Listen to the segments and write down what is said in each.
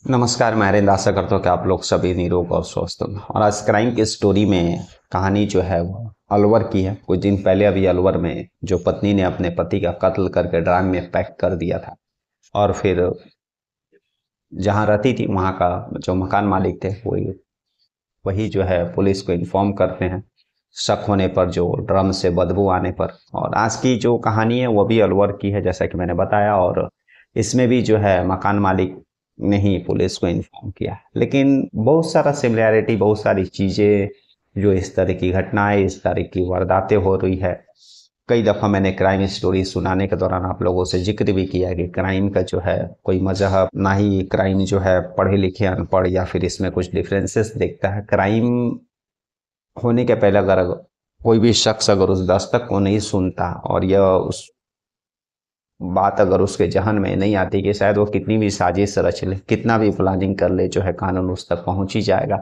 नमस्कार, मैं हरेंद्र। आशा करता हूँ कि आप लोग सभी निरोग और स्वस्थ होंगे। और आज क्राइम की स्टोरी में कहानी जो है वो अलवर की है। कुछ दिन पहले अभी अलवर में जो पत्नी ने अपने पति का कत्ल करके ड्राम में पैक कर दिया था, और फिर जहाँ रहती थी वहाँ का जो मकान मालिक थे वही वही जो है पुलिस को इन्फॉर्म करते हैं, शक होने पर, जो ड्रम से बदबू आने पर। और आज की जो कहानी है वो भी अलवर की है, जैसा कि मैंने बताया। और इसमें भी जो है मकान मालिक ने ही पुलिस को इन्फॉर्म किया, लेकिन बहुत सारा सिमिलैरिटी, बहुत सारी चीज़ें, जो इस तरह की घटनाएं, इस तरह की वारदातें हो रही है। कई दफ़ा मैंने क्राइम स्टोरी सुनाने के दौरान आप लोगों से जिक्र भी किया है कि क्राइम का जो है कोई मजहब ना ही, क्राइम जो है पढ़े लिखे अनपढ़ या फिर इसमें कुछ डिफरेंसेस देखता है। क्राइम होने के पहले अगर कोई भी शख्स अगर उस दस्तक को नहीं सुनता और यह उस बात अगर उसके जहन में नहीं आती कि शायद वो कितनी भी साजिश रच ले, कितना भी प्लानिंग कर ले, जो है कानून उस तक पहुंच ही जाएगा,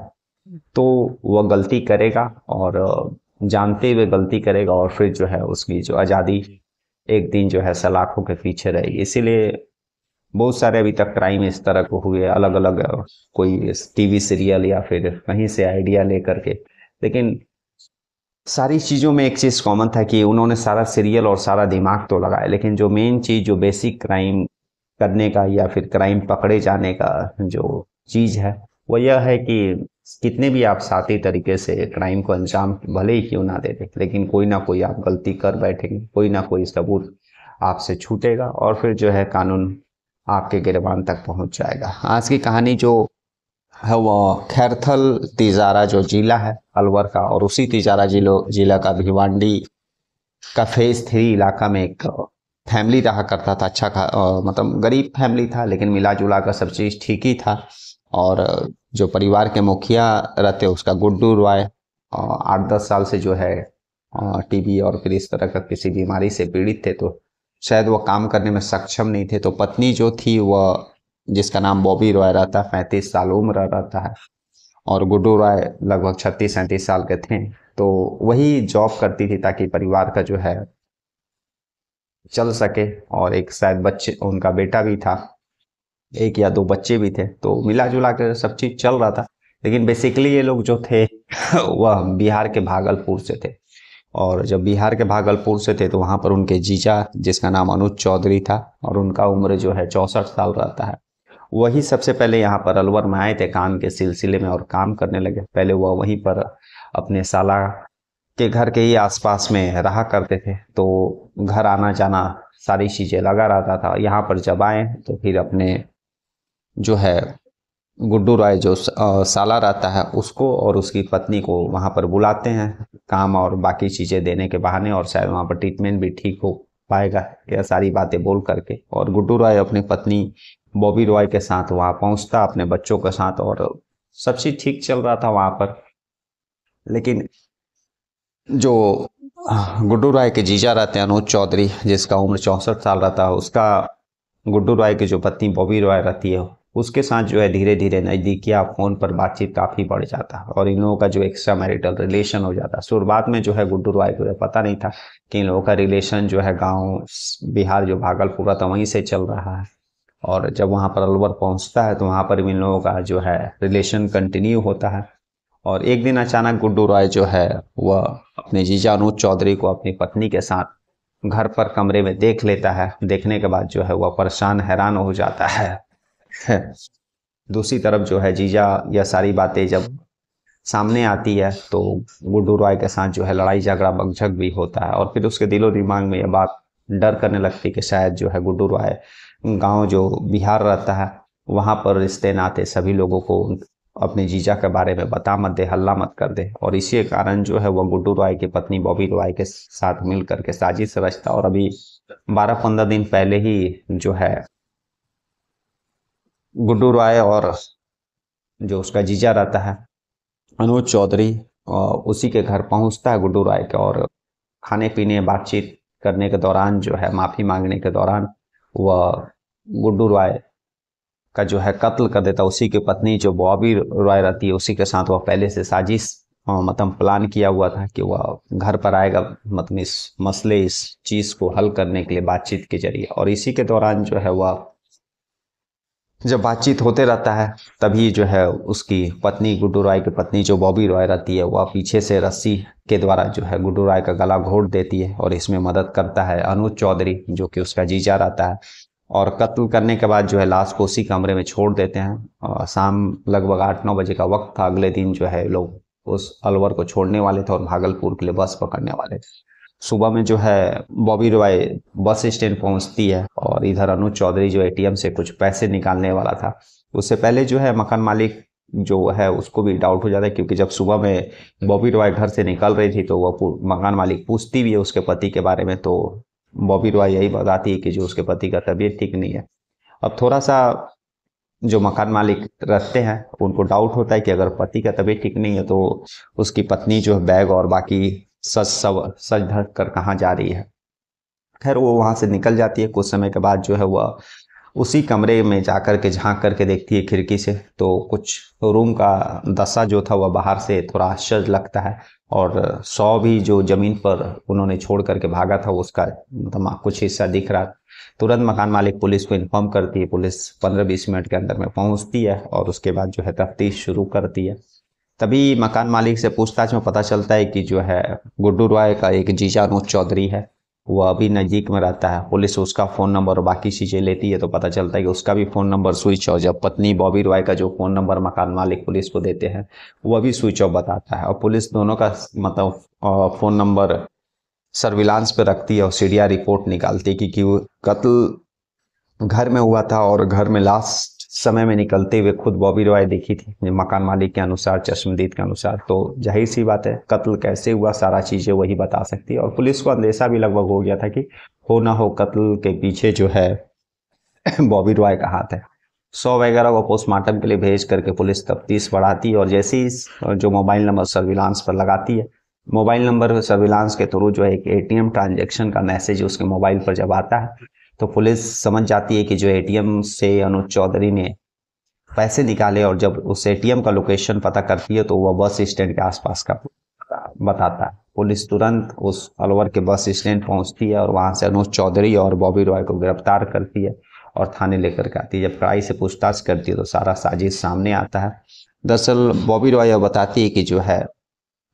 तो वह गलती करेगा। और जानते हुए गलती करेगा, और फिर जो है उसकी जो आज़ादी एक दिन जो है सलाखों के पीछे रहेगी। इसीलिए बहुत सारे अभी तक क्राइम इस तरह को हुए, अलग अलग कोई टीवी सीरियल या फिर कहीं से आइडिया लेकर के। लेकिन सारी चीज़ों में एक चीज़ कॉमन था कि उन्होंने सारा सीरियल और सारा दिमाग तो लगाया, लेकिन जो मेन चीज़, जो बेसिक क्राइम करने का या फिर क्राइम पकड़े जाने का जो चीज़ है, वो यह है कि कितने भी आप साथी तरीके से क्राइम को अंजाम भले ही क्यों ना दे दे, लेकिन कोई ना कोई आप गलती कर बैठेंगे, कोई ना कोई सबूत आपसे छूटेगा, और फिर जो है कानून आपके गिरबान तक पहुंच जाएगा। आज की कहानी जो है वो खैरथल तिजारा जो जिला है अलवर का, और उसी तिजारा जिला का भिवांडी का फेज 3 इलाका में एक फैमिली रहा करता था। मतलब गरीब फैमिली था, लेकिन मिला जुला कर सब चीज़ ठीक ही था। और जो परिवार के मुखिया रहते उसका गुड्डू रॉय 8-10 साल से जो है टीबी और फिर इस तरह का किसी बीमारी से पीड़ित थे, तो शायद वो काम करने में सक्षम नहीं थे। तो पत्नी जो थी वह, जिसका नाम बॉबी रॉय रहता, 35 साल उम्र रहता है, और गुड्डू रॉय लगभग 36-37 साल के थे। तो वही जॉब करती थी ताकि परिवार का जो है चल सके। और एक शायद बच्चे, उनका बेटा भी था, एक या दो बच्चे भी थे, तो मिला जुला कर सब चीज चल रहा था। लेकिन बेसिकली ये लोग जो थे वह बिहार के भागलपुर से थे। और जब बिहार के भागलपुर से थे तो वहाँ पर उनके जीजा, जिसका नाम अनुज चौधरी था, और उनका उम्र जो है 64 साल रहता है, वही सबसे पहले यहाँ पर अलवर में आए थे काम के सिलसिले में और काम करने लगे। पहले वह वहीं पर अपने साला के घर के ही आसपास में रहा करते थे, तो घर आना जाना सारी चीज़ें लगा रहता था। यहाँ पर जब आए तो फिर अपने जो है गुड्डू राय जो साला रहता है उसको और उसकी पत्नी को वहाँ पर बुलाते हैं, काम और बाकी चीज़ें देने के बहाने, और शायद वहाँ पर ट्रीटमेंट भी ठीक हो पाएगा, यह सारी बातें बोल करके। और गुड्डू राय अपनी पत्नी बॉबी रॉय के साथ वहाँ पहुँचता अपने बच्चों के साथ, और सब चीज़ ठीक चल रहा था वहाँ पर। लेकिन जो गुड्डू राय के जीजा रहते हैं अनुज चौधरी, जिसका उम्र 64 साल रहता है, उसका गुड्डू रॉय की जो पत्नी बॉबी रॉय रहती है उसके साथ जो है धीरे धीरे नज़दीकियाँ, फ़ोन पर बातचीत काफ़ी बढ़ जाता है, और इन लोगों का जो एक्स्ट्रा मैरिटल रिलेशन हो जाता है। शुरुआत में जो है गुड्डू रॉय को पता नहीं था कि इन लोगों का रिलेशन जो है गांव बिहार जो भागलपुर था वहीं से चल रहा है। और जब वहाँ पर अलवर पहुँचता है तो वहाँ पर भी इन लोगों का जो है रिलेशन कंटिन्यू होता है। और एक दिन अचानक गुड्डू रॉय जो है वह अपने जीजा अनुज चौधरी को अपनी पत्नी के साथ घर पर कमरे में देख लेता है। देखने के बाद जो है वह परेशान हैरान हो जाता है। दूसरी तरफ जो है जीजा, यह सारी बातें जब सामने आती है तो गुड्डू रॉय के साथ जो है लड़ाई झगड़ा बकझक भी होता है। और फिर उसके दिलो दिमाग में यह बात डर करने लगती है कि शायद जो है गुड्डू रॉय गांव जो बिहार रहता है वहाँ पर रिश्ते नाते सभी लोगों को अपने जीजा के बारे में बता मत दे, हल्ला मत कर दे। और इसी कारण जो है वह गुड्डू रॉय की पत्नी बॉबी रॉय के साथ मिल करके साजिश रचता। और अभी 12-15 दिन पहले ही जो है गुड्डू रॉय और जो उसका जीजा रहता है अनुज चौधरी, उसी के घर पहुंचता है गुड्डू राय के। और खाने पीने बातचीत करने के दौरान जो है, माफ़ी मांगने के दौरान, वह गुड्डू राय का जो है कत्ल कर देता। उसी की पत्नी जो बॉबी रॉय रहती है उसी के साथ वह पहले से साजिश, मतलब प्लान किया हुआ था कि वह घर पर आएगा, मतलब इस मसले, इस चीज़ को हल करने के लिए बातचीत के जरिए। और इसी के दौरान जो है वह जब बातचीत होते रहता है तभी जो है उसकी पत्नी, गुड्डू राय की पत्नी जो बॉबी रॉय रहती है, वह पीछे से रस्सी के द्वारा जो है गुड्डू राय का गला घोट देती है और इसमें मदद करता है अनुज चौधरी जो कि उसका जीजा रहता है। और कत्ल करने के बाद जो है लाश को उसी कमरे में छोड़ देते हैं। और शाम लगभग 8-9 बजे का वक्त था। अगले दिन जो है लोग उस अलवर को छोड़ने वाले थे और भागलपुर के लिए बस पकड़ने वाले थे। सुबह में जो है बॉबी रॉय बस स्टैंड पहुंचती है और इधर अनुज चौधरी जो एटीएम से कुछ पैसे निकालने वाला था। उससे पहले जो है मकान मालिक जो है उसको भी डाउट हो जाता है, क्योंकि जब सुबह में बॉबी रॉय घर से निकल रही थी तो वह मकान मालिक पूछती भी है उसके पति के बारे में, तो बॉबी रॉय यही बताती है कि जो उसके पति का तबीयत ठीक नहीं है। अब थोड़ा सा जो मकान मालिक रहते हैं उनको डाउट होता है कि अगर पति का तबीयत ठीक नहीं है तो उसकी पत्नी जो है बैग और बाकी सज धज कर कहाँ जा रही है। खैर वो वहां से निकल जाती है। कुछ समय के बाद जो है वह उसी कमरे में जाकर के झांक करके देखती है खिड़की से, तो कुछ रूम का दशा जो था वह बाहर से थोड़ा आश्चर्य लगता है। और 100 भी जो जमीन पर उन्होंने छोड़ करके भागा था उसका मतलब कुछ हिस्सा दिख रहा। तुरंत मकान मालिक पुलिस को इन्फॉर्म करती है। पुलिस 15-20 मिनट के अंदर में पहुंचती है और उसके बाद जो है तफ्तीश शुरू करती है। तभी मकान मालिक से पूछताछ में पता चलता है कि जो है गुड्डू रॉय का एक जीजा अनुज चौधरी है, वो अभी नज़दीक में रहता है। पुलिस उसका फ़ोन नंबर और बाकी चीज़ें लेती है तो पता चलता है कि उसका भी फ़ोन नंबर स्विच ऑफ। जब पत्नी बॉबी रॉय का जो फ़ोन नंबर मकान मालिक पुलिस को देते हैं वह भी स्विच ऑफ बताता है। और पुलिस दोनों का मतलब फ़ोन नंबर सर्विलांस पे रखती है और सीडीआर रिपोर्ट निकालती है कि वो कत्ल घर में हुआ था और घर में लास्ट समय में निकलते हुए खुद बॉबी रॉय देखी थी मकान मालिक के अनुसार, चश्मदीद के अनुसार। तो जाहिर सी बात है कत्ल कैसे हुआ सारा चीज़ें वही बता सकती है। और पुलिस को अंदेशा भी लगभग हो गया था कि हो ना हो कत्ल के पीछे जो है बॉबी रॉय का हाथ है। 100 वगैरह को पोस्टमार्टम के लिए भेज करके पुलिस तफ्तीश बढ़ाती है और जैसे ही जो मोबाइल नंबर सर्विलांस पर लगाती है, मोबाइल नंबर सर्विलांस के थ्रू जो है एक एटीएम ट्रांजैक्शन का मैसेज उसके मोबाइल पर जब आता है तो पुलिस समझ जाती है कि जो एटीएम से अनुज चौधरी ने पैसे निकाले। और जब उस एटीएम का लोकेशन पता करती है तो वह बस स्टैंड के आसपास का बताता है। पुलिस तुरंत उस अलवर के बस स्टैंड पहुंचती है और वहां से अनुज चौधरी और बॉबी रॉय को गिरफ्तार करती है और थाने लेकर के आती है। जब कड़ाई से पूछताछ करती है तो सारा साजिश सामने आता है। दरअसल बॉबी रॉय यह बताती है कि जो है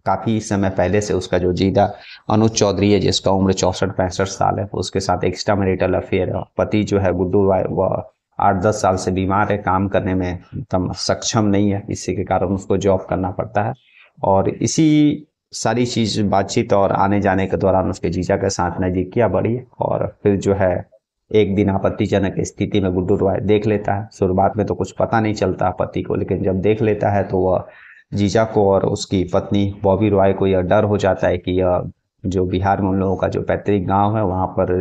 काफ़ी समय पहले से उसका जो जीजा अनुज चौधरी है जिसका उम्र 64-65 साल है, उसके साथ एक्स्ट्रा मैरिटल अफेयर है। पति जो है गुड्डू रॉय वह 8-10 साल से बीमार है, काम करने में एकदम सक्षम नहीं है, इसी के कारण उसको जॉब करना पड़ता है। और इसी सारी चीज़ बातचीत और आने जाने के दौरान उसके जीजा के साथ नज़दीकियाँ बढ़ी और फिर जो है एक दिन आपत्तिजनक स्थिति में गुड्डू रॉय देख लेता है। शुरुआत में तो कुछ पता नहीं चलता पति को, लेकिन जब देख लेता है तो वह जीजा को और उसकी पत्नी बॉबी रॉय को यह डर हो जाता है कि यह जो बिहार में उन लोगों का जो पैतृक गांव है वहाँ पर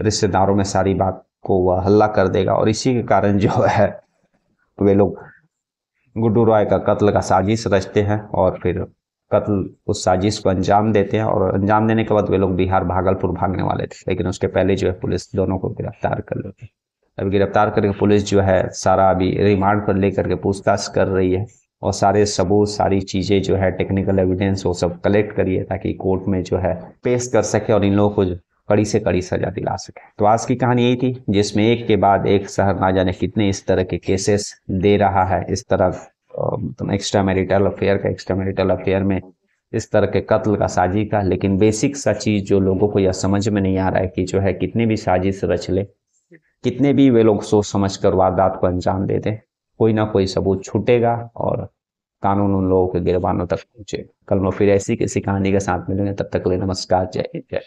रिश्तेदारों में सारी बात को वह हल्ला कर देगा और इसी के कारण जो है वे लोग गुड्डू रॉय का कत्ल का साजिश रचते हैं और फिर कत्ल उस साजिश को अंजाम देते हैं। और अंजाम देने के बाद वे लोग बिहार भागलपुर भागने वाले थे, लेकिन उसके पहले जो है पुलिस दोनों को गिरफ्तार कर लेती है। अब गिरफ्तार करके पुलिस जो है सारा अभी रिमांड पर लेकर के पूछताछ कर रही है और सारे सबूत सारी चीज़ें जो है टेक्निकल एविडेंस वो सब कलेक्ट करिए ताकि कोर्ट में जो है पेश कर सके और इन लोगों को कड़ी से कड़ी सजा दिला सके। तो आज की कहानी यही थी जिसमें एक के बाद एक शहर ना जाने कितने इस तरह के केसेस दे रहा है। इस तरह एक्स्ट्रा मैरिटल अफेयर में इस तरह के कत्ल का साजिश का, लेकिन बेसिक सा चीज़ जो लोगों को यह समझ में नहीं आ रहा है कि जो है कितने भी साजिश रच ले, कितने भी वे लोग सोच समझ कर वारदात को अंजाम दे दें, कोई ना कोई सबूत छूटेगा और कानून उन लोगों के गिरबानों तक पहुंचे। कल मैं फिर ऐसी किसी कहानी के साथ मिलूंगे, तब तक के लिए नमस्कार, जय हिंद, जय।